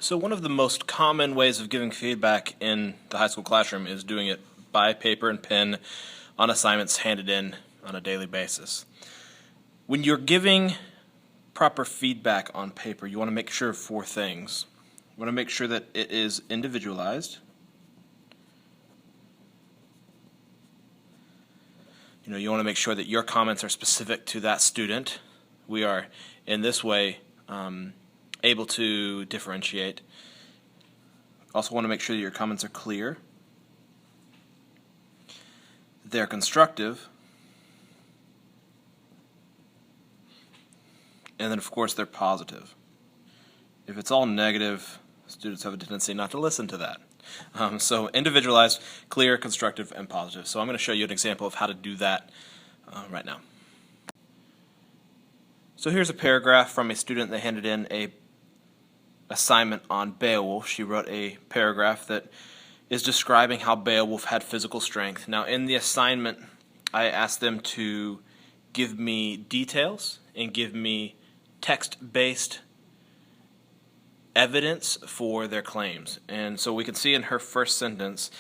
So one of the most common ways of giving feedback in the high school classroom is doing it by paper and pen on assignments handed in on a daily basis. When you're giving proper feedback on paper, you want to make sure of four things. You want to make sure that it is individualized. You want to make sure that your comments are specific to that student. We are, in this way, able to differentiate. Also want to make sure that your comments are clear, they're constructive, and then of course they're positive. If it's all negative, students have a tendency not to listen to that. So individualized, clear, constructive, and positive. So I'm going to show you an example of how to do that right now. So here's a paragraph from a student that handed in a assignment on Beowulf. She wrote a paragraph that is describing how Beowulf had physical strength. Now in the assignment, I asked them to give me details and give me text-based evidence for their claims. And so we can see in her first sentence,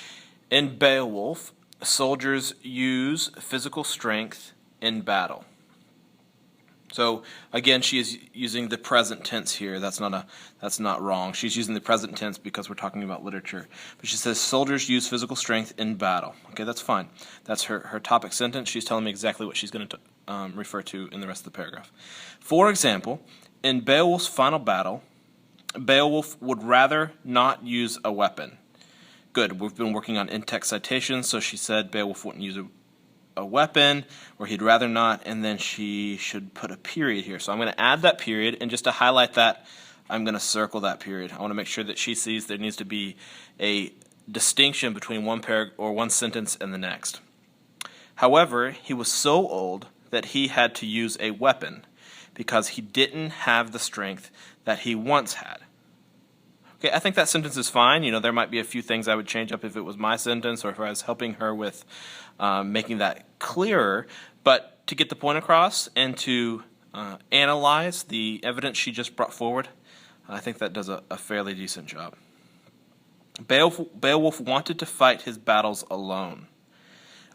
in Beowulf, soldiers use physical strength in battle. So again, she is using the present tense here. That's not wrong. She's using the present tense because we're talking about literature. But she says soldiers use physical strength in battle. Okay, that's fine. That's her topic sentence. She's telling me exactly what she's going to refer to in the rest of the paragraph. For example, in Beowulf's final battle, Beowulf would rather not use a weapon. Good. We've been working on in-text citations, so she said Beowulf wouldn't use a weapon, or he'd rather not, and then she should put a period here. So I'm going to add that period, and just to highlight that, I'm going to circle that period. I want to make sure that she sees there needs to be a distinction between one sentence and the next. However, he was so old that he had to use a weapon because he didn't have the strength that he once had. Okay, I think that sentence is fine. There might be a few things I would change up if it was my sentence or if I was helping her with making that clearer. But to get the point across and to analyze the evidence she just brought forward, I think that does a fairly decent job. Beowulf wanted to fight his battles alone.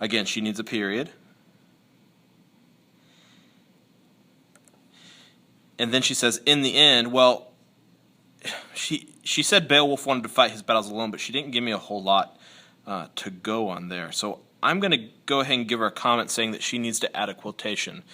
Again, she needs a period. And then she says, in the end, well, she said Beowulf wanted to fight his battles alone, but she didn't give me a whole lot to go on there. So I'm going to go ahead and give her a comment saying that she needs to add a quotation.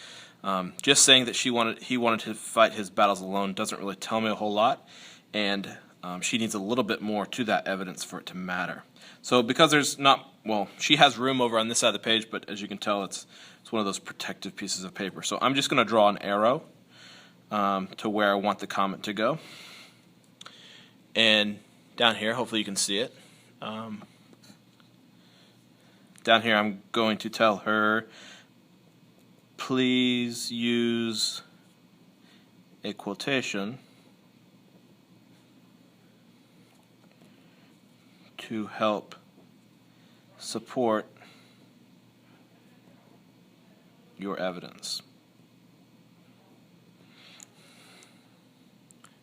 Just saying that he wanted to fight his battles alone doesn't really tell me a whole lot, and she needs a little bit more to that evidence for it to matter. So because there's not, she has room over on this side of the page, but as you can tell, it's one of those protective pieces of paper. So I'm just going to draw an arrow to where I want the comment to go. And down here, hopefully you can see it. Down here, I'm going to tell her, please use a quotation to help support your evidence.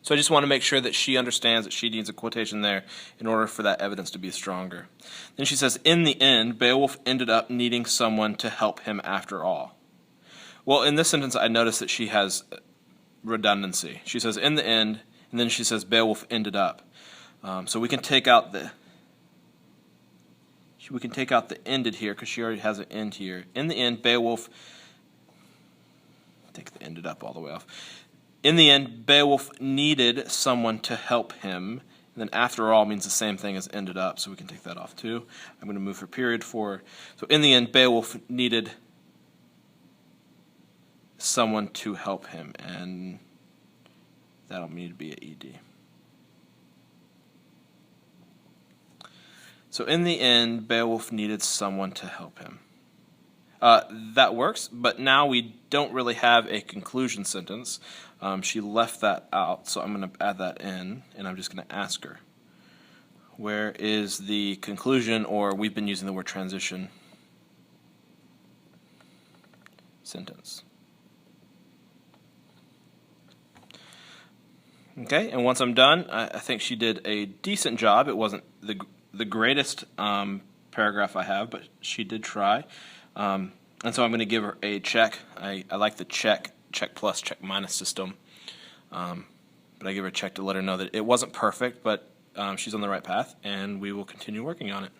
So I just want to make sure that she understands that she needs a quotation there in order for that evidence to be stronger. Then she says, in the end, Beowulf ended up needing someone to help him after all. Well, in this sentence, I notice that she has redundancy. She says, in the end, and then she says, Beowulf ended up. So we can take out the ended here because she already has an end here. In the end, Beowulf, take the ended up all the way off. In the end, Beowulf needed someone to help him. And then after all means the same thing as ended up, so we can take that off too. I'm going to move her period forward. So in the end, Beowulf needed someone to help him, and that'll need to be an ED. So in the end, Beowulf needed someone to help him. That works, but now we don't really have a conclusion sentence. She left that out, so I'm going to add that in, and I'm just going to ask her, where is the conclusion, or we've been using the word transition, sentence. Okay, and once I'm done, I think she did a decent job. It wasn't the greatest paragraph I have, but she did try. And so I'm going to give her a check. I like the check plus, check minus system. But I give her a check to let her know that it wasn't perfect, but she's on the right path, and we will continue working on it.